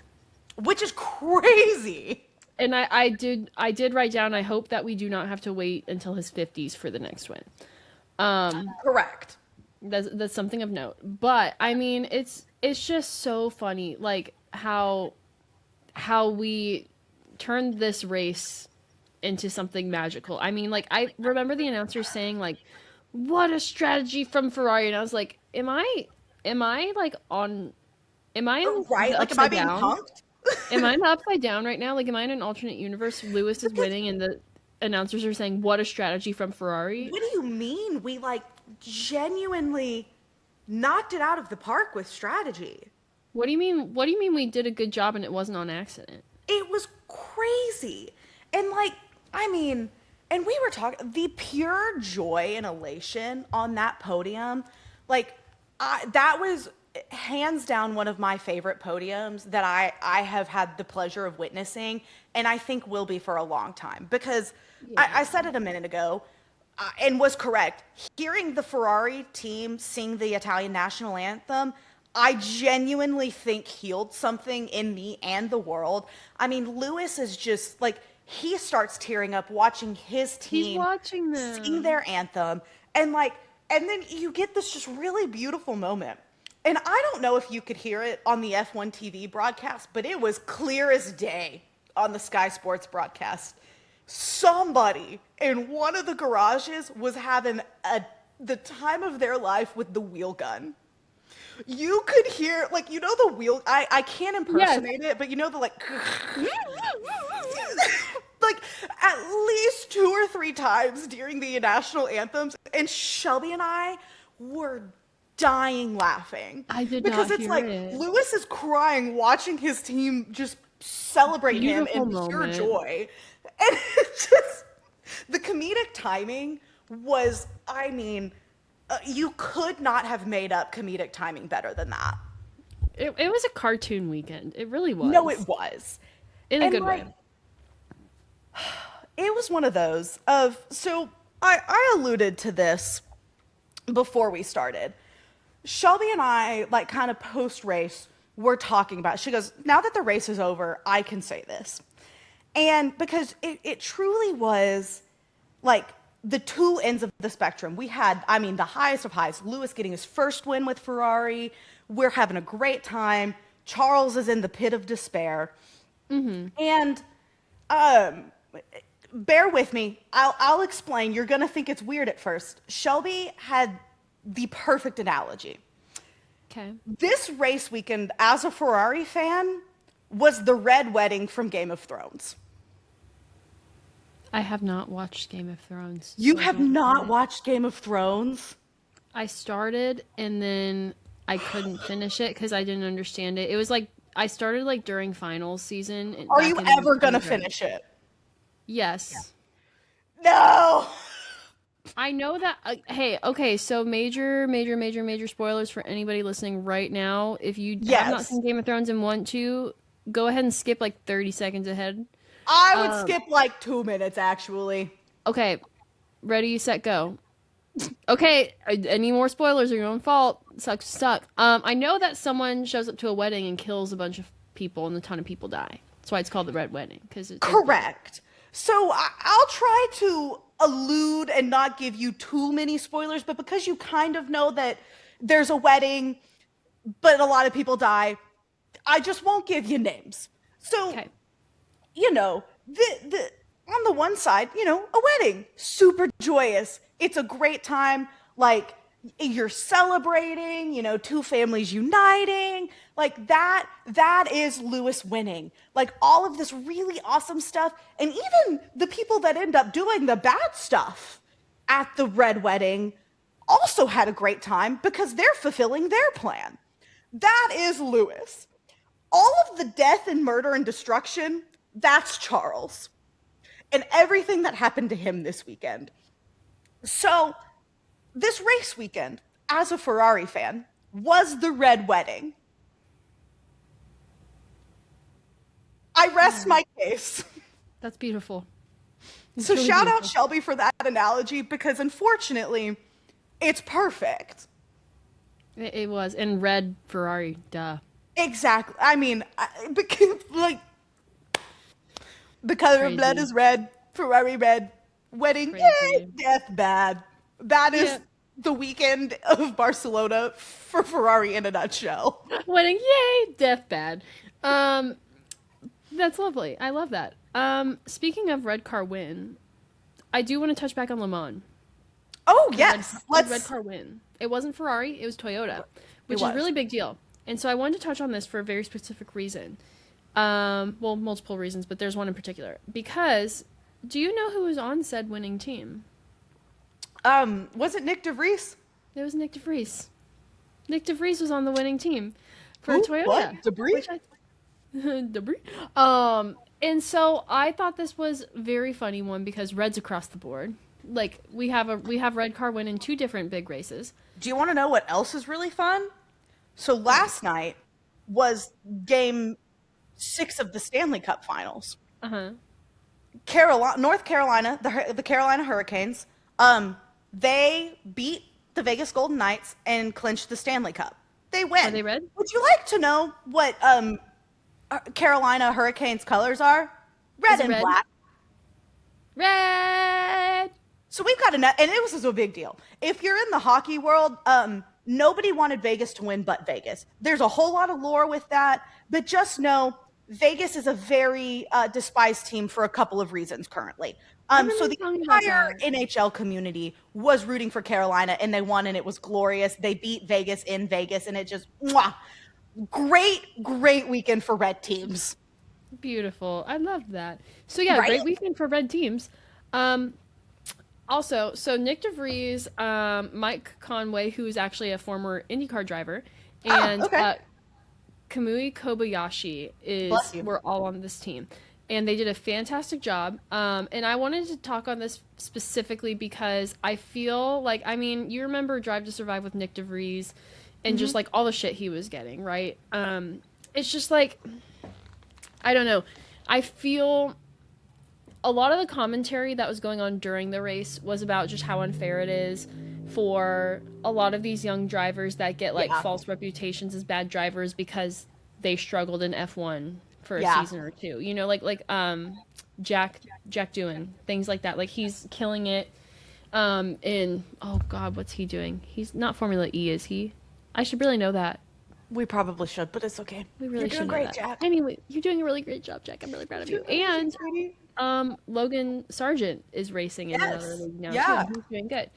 Which is crazy. And I did write down, I hope that we do not have to wait until his 50s for the next win. Correct. That's something of note. But I mean, it's just so funny, like how we turned this race into something magical. I mean, like I remember the announcer saying like, "What a strategy from Ferrari," and I was like, "Am I like on? Am I in right? the Like, am I being down? punked? Am I in the upside down right now? Like, am I in an alternate universe? Lewis is winning, and the announcers are saying, "What a strategy from Ferrari." What do you mean? We like genuinely knocked it out of the park with strategy. What do you mean? What do you mean we did a good job and it wasn't on accident? It was crazy. And like, I mean, and we were talking the pure joy and elation on that podium. Like, that was hands down one of my favorite podiums that I have had the pleasure of witnessing, and I think will be for a long time. Because I said it a minute ago, and was correct. Hearing the Ferrari team sing the Italian national anthem, I genuinely think healed something in me and the world. I mean, Lewis is just like, he starts tearing up watching his team watching them sing their anthem. And like, and then you get this just really beautiful moment. And I don't know if you could hear it on the F1 TV broadcast, but it was clear as day on the Sky Sports broadcast. Somebody in one of the garages was having the time of their life with the wheel gun. You could hear, like, you know, the wheel, I can't impersonate it, but you know the like, like at least 2 or 3 times during the national anthems, and Shelby and I were dying laughing. I did because not it's hear like it. Lewis is crying watching his team just celebrate him in Beautiful pure moment. joy. And it's just the comedic timing was, I mean, you could not have made up comedic timing better than that. It was a cartoon weekend. It really was. No, it was. In a And, good like, way. It was one of those of, so I alluded to this before we started. Shelby and I, like, kind of post-race, were talking about it. She goes, now that the race is over, I can say this. And because it truly was, like, the two ends of the spectrum. We had, I mean, the highest of highs. Lewis getting his first win with Ferrari. We're having a great time. Charles is in the pit of despair. And bear with me. I'll explain. You're going to think it's weird at first. Shelby had the perfect analogy. Okay. This race weekend, as a Ferrari fan, was the red wedding from Game of Thrones. I have not watched Game of Thrones. You so I have don't not know. watched Game of Thrones? I started and then I couldn't finish it because I didn't understand it. It was like I started like during finals season. Are back you in ever going to undergrad. finish it? Yes. No! I know that. Hey, okay, so major spoilers for anybody listening right now. If you have not Yes. seen Game of Thrones and want to, go ahead and skip like 30 seconds ahead. I would skip like 2 minutes, actually. Okay, ready, set, go. Okay, any more spoilers are your own fault. Sucks to suck. I know that someone shows up to a wedding and kills a bunch of people and a ton of people die. That's why it's called the Red Wedding. Correct. So I'll try to allude and not give you too many spoilers, but because you kind of know that there's a wedding, but a lot of people die, I just won't give you names. So, Okay. you know, the on the one side, you know, a wedding, super joyous. It's a great time. Like, you're celebrating, you know, two families uniting. Like that is Lewis winning. Like all of this really awesome stuff. And even the people that end up doing the bad stuff at the red wedding also had a great time because they're fulfilling their plan. That is Lewis. All of the death and murder and destruction, that's Charles. And everything that happened to him this weekend. So, this race weekend, as a Ferrari fan, was the red wedding. I rest my case. That's beautiful. So really shout out beautiful. Shelby for that analogy because unfortunately, it's perfect. It was. And red Ferrari, duh. Exactly. I mean, because, like, the color of blood Crazy. is red, Ferrari red, wedding, Crazy. yay, death bad. That is the weekend of Barcelona for Ferrari in a nutshell. Wedding, yay, death bad. That's lovely. I love that. Speaking of red car win, I do want to touch back on Le Mans. Oh, yes. Red car win. It wasn't Ferrari, it was Toyota, which is a was. really big deal. And so I wanted to touch on this for a very specific reason. Well, multiple reasons, but there's one in particular. Because, do you know who was on said winning team? Was it Nick DeVries? It was Nick DeVries. Nick DeVries was on the winning team for Who? Toyota. What? Debris? Which Debris. And so I thought this was very funny one because red's across the board. Like we have red car win in two different big races. Do you want to know what else is really fun? So last night was game 6 of the Stanley Cup Finals. North Carolina, the Carolina Hurricanes, they beat the Vegas Golden Knights and clinched the Stanley Cup. They win. Are they red? Would you like to know what Carolina Hurricanes colors are? Red Is it and red? black. Red. So we've got and it was a big deal. If you're in the hockey world, nobody wanted Vegas to win but Vegas. There's a whole lot of lore with that, but just know Vegas is a very despised team for a couple of reasons currently. So the entire NHL community was rooting for Carolina, and they won, and it was glorious. They beat Vegas in Vegas, and it just great weekend for red teams. Beautiful. I love that. So yeah, Right? great weekend for red teams. Also, so Nick DeVries, Mike Conway, who is actually a former IndyCar driver, and Kamui Kobayashi were all on this team. And they did a fantastic job. And I wanted to talk on this specifically because I feel like, I mean, you remember Drive to Survive with Nick DeVries and just like all the shit he was getting, right? It's just like, I don't know. I feel a lot of the commentary that was going on during the race was about just how unfair it is for a lot of these young drivers that get like false reputations as bad drivers because they struggled in F1 for a season or two. You know, like Jack Doohan, things like that. Like he's killing it in oh god, what's he doing? He's not Formula E, is he? I should really know that. We probably should, but it's okay. We really should You're doing know great, that. Jack. Anyway, you're doing a really great job, Jack. I'm really proud of you. And Logan Sargent is racing in another league now too. And he's doing good.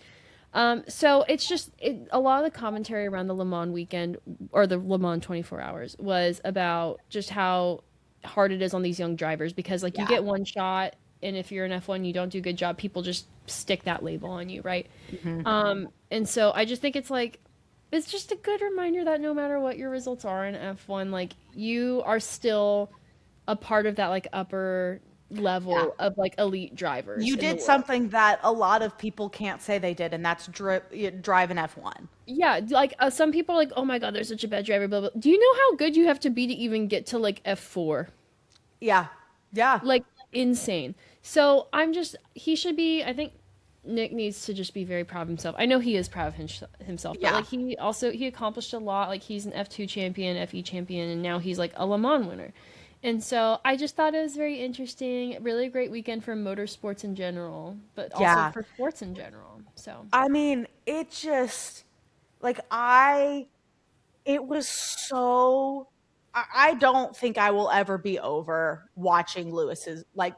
So it's just a lot of the commentary around the Le Mans weekend or the Le Mans 24 hours was about just how hard it is on these young drivers because like you Yeah. get one shot and if you're an F1 you don't do a good job, people just stick that label on you, right? Hmm. And so I just think it's just a good reminder that no matter what your results are in F1, like you are still a part of that like upper Yeah. level of like elite drivers You in the did world. something that a lot of people can't say they did, and that's drive an F1. Yeah, like some people are like, "Oh my God, they're such a bad driver." Blah, blah. Do you know how good you have to be to even get to like F4? Yeah. Yeah. Like insane. So he should be. I think Nick needs to just be very proud of himself. I know he is proud of himself, but Yeah. like he accomplished a lot. Like he's an F2 champion, FE champion, and now he's like a Le Mans winner. And so I just thought it was very interesting. Really great weekend for motorsports in general, but also Yeah. for sports in general. So I mean, it just like it was so I don't think I will ever be over watching Lewis's like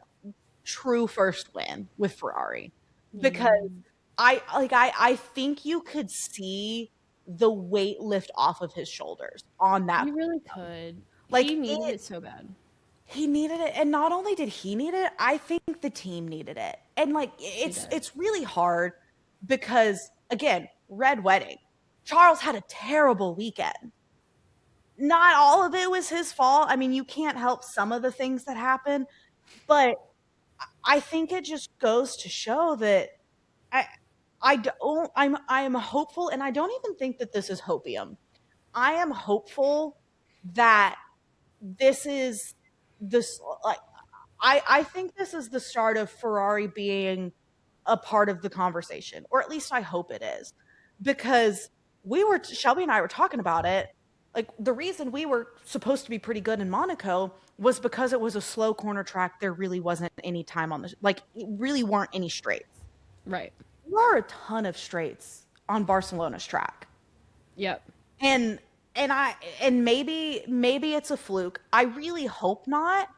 true first win with Ferrari because mm, I think you could see the weight lift off of his shoulders on that. you really could. Like He needed it it so bad. he needed it, and not only did he need it, I think the team needed it. And like He did. it's really hard because again, red wedding. Charles had a terrible weekend. Not all of it was his fault. I mean, you can't help some of the things that happen, but I think it just goes to show that I I am hopeful, and I don't even think that this is hopium. I am hopeful that this is this like I think this is the start of Ferrari being a part of the conversation, or at least I hope it is, because Shelby and I were talking about it. Like the reason we were supposed to be pretty good in Monaco was because it was a slow corner track. There really wasn't any time on the like it really weren't any straights. Right. There are a ton of straights on Barcelona's track. Yep. And and maybe it's a fluke. I really hope not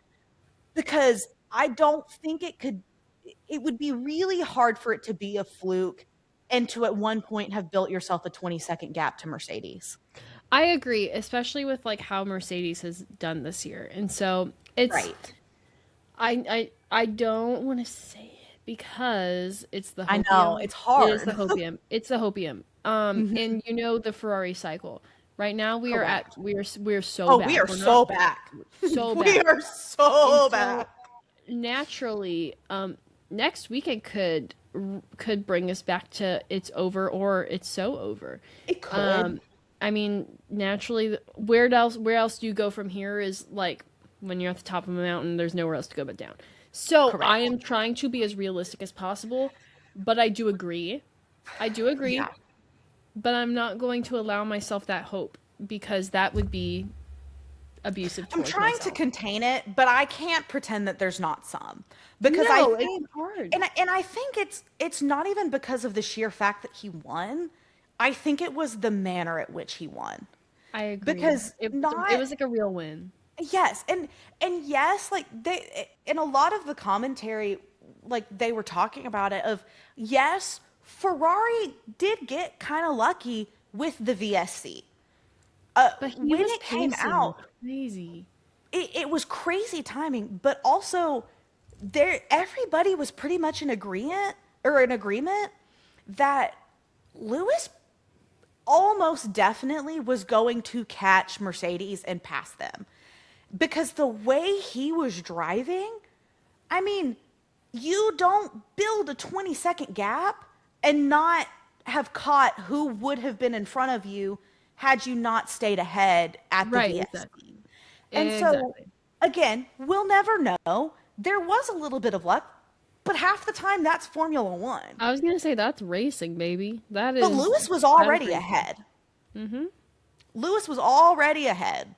because I don't think it would be really hard for it to be a fluke and to at one point have built yourself a 20-second gap to Mercedes. I agree, especially with like how Mercedes has done this year. And so it's Right. I don't want to say it because it's the I know, hopium. it's It is the hard. hopium. It's the hopium. Mhm. And you know the Ferrari cycle. Right now Correct. we're so Oh, we bad. are We're so not back. so We bad. are And so so back. naturally, next weekend could bring us back to it's over or it's so over. It could. Um, I mean, naturally, where else do you go from here is like when you're at the top of a mountain, there's nowhere else to go but down. So I Correct. am trying to be as realistic as possible, but I do agree. I do agree, Yeah. but I'm not going to allow myself that hope because that would be abusive I'm towards trying to myself. contain it, but I can't pretend that there's not some because I No, it's think, hard. and I think it's not even because of the sheer fact that he won. I think it was the manner at which he won I agree. because It not was like a real win. yes, and yes, like they in a lot of the commentary, like they were talking about it of yes, Ferrari did get kind of lucky with the VSC. But he When was it came pacing out, crazy. it was crazy timing, but also there everybody was pretty much in agreement that Lewis almost definitely was going to catch Mercedes and pass them because the way he was driving, I mean, you don't build a 20-second gap and not have caught who would have been in front of you had you not stayed ahead at the Right, exactly. VSC. And so, Exactly. again, we'll never know. There was a little bit of luck, but half the time that's Formula One. I was gonna say that's racing, baby. But Lewis was That is already racing. ahead. Mm-hmm. Lewis was already ahead.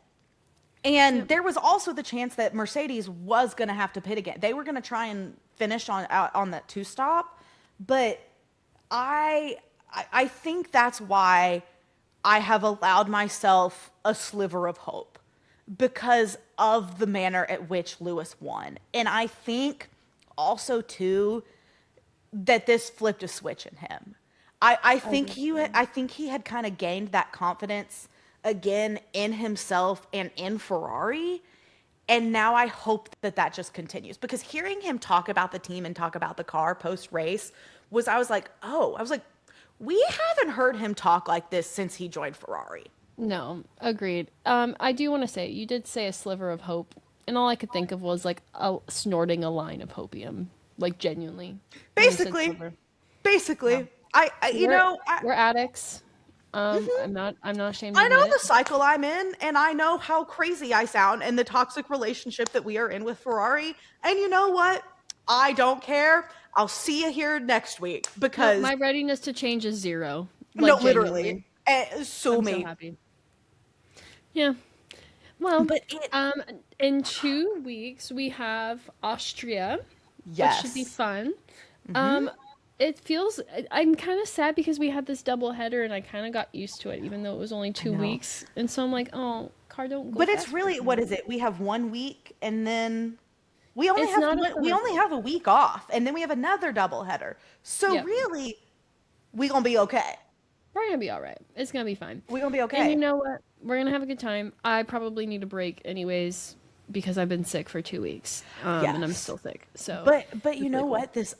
And Yep. there was also the chance that Mercedes was going to have to pit again. They were going to try and finish on that two stop, but I think that's why I have allowed myself a sliver of hope because of the manner at which Lewis won. And I think also too that this flipped a switch in him. I think he had kind of gained that confidence again in himself and in Ferrari. And now I hope that that just continues, because hearing him talk about the team and talk about the car post race I was like, we haven't heard him talk like this since he joined Ferrari. No, agreed. I do want to say, you did say a sliver of hope, and all I could think of was like snorting a line of hopium, like genuinely. Basically, Yeah. We're addicts. I'm not ashamed to I know admit the it. cycle I'm in, and I know how crazy I sound and the toxic relationship that we are in with Ferrari. And you know what? I don't care. I'll see you here next week, No, because my readiness to change is zero. no, Like literally, genuinely. sue I'm me. so happy. Yeah. Well, But in 2 weeks we have Austria, which should be yes, fun. It feels, I'm kind of sad because we had this double header and I kind of got used to it, even though it was only 2 know. weeks. And so I'm like, oh, car don't go but it's fast really, enough. what is it? We have 1 week, and then we only It's have not a we summer. only have a week off, and then we have another double header. So Yep. really, we gonna be okay. We're gonna be all right. It's gonna be fine. We gonna be And you okay. know what? We're gonna have a good time. I probably need a break anyways because I've been sick for 2 weeks, and I'm Yes. still sick. So But it's you really know cool. what? This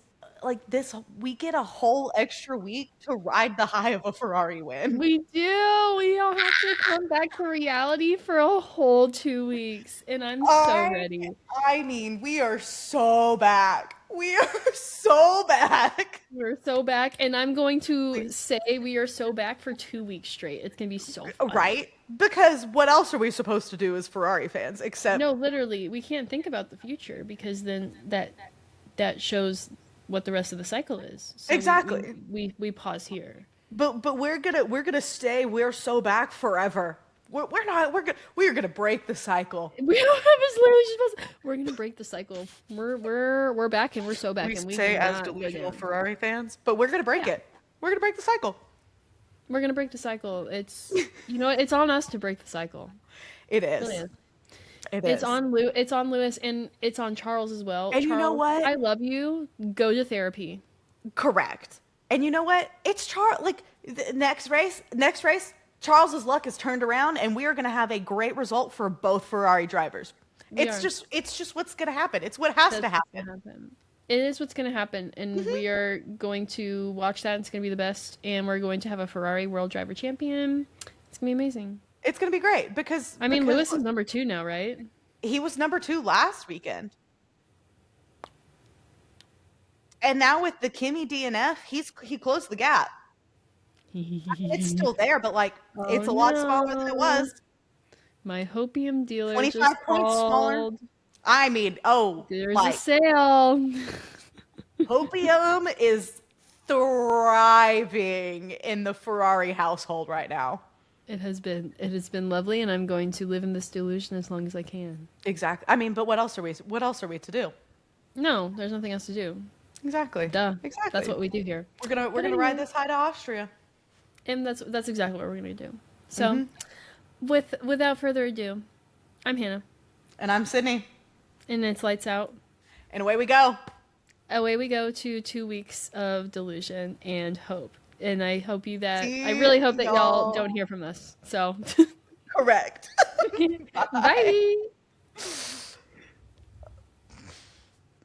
we get a whole extra week to ride the high of a Ferrari win. We do. We don't have to come back to reality for a whole 2 weeks, and I'm so I ready. I mean, we are so back. We are so back. We're so back, and I'm going to say we are so back for 2 weeks straight. It's gonna be so fun. Right? Because what else are we supposed to do as Ferrari fans except No, literally, we can't think about the future because then that shows what the rest of the cycle is. So exactly. we pause here. But we're gonna stay. We're so back forever. We're not. We're gonna break the cycle. We don't have as literally just supposed. We're gonna break the cycle. We're back and we're so back We and we say do as not go delusional down. Ferrari fans, but we're gonna break it. We're gonna break the cycle. We're gonna break the cycle. It's it's on us to break the cycle. It It is. really is. It It's is. on It's on Lewis and it's on Charles as well. And Charles, you know what? I love you. Go to therapy. Correct. And you know what? It's Charles. Like the next race, Charles's luck is turned around, and we are going to have a great result for both Ferrari drivers. We It's are. just what's going to happen. It's what has That's to what's happen. gonna happen. It is what's gonna happen, and we are going to watch that. It's gonna be the best, and we're going to have a Ferrari World Driver Champion. It's gonna be amazing. It's going to be great because I mean, because Lewis is number 2 now, right? he was number 2 last weekend. And now with the Kimi DNF, he closed the gap. It's still there, but like it's a lot smaller than it was. My hopium dealer 25 just points smaller. called. I mean, There's a like sale. Hopium is thriving in the Ferrari household right now. It has been lovely, and I'm going to live in this delusion as long as I can. Exactly. I mean, but what else are we to do? No, there's nothing else to do. Exactly. Duh. Exactly. That's what we do here. We're gonna But ride anyway. this high to Austria. And that's exactly what we're gonna do. So, without further ado, I'm Hannah, And I'm Sydney. and it's lights out. And away we go. Away we go to 2 weeks of delusion and hope. And I hope See I really hope that y'all y'all. don't hear from us. So, Correct. bye.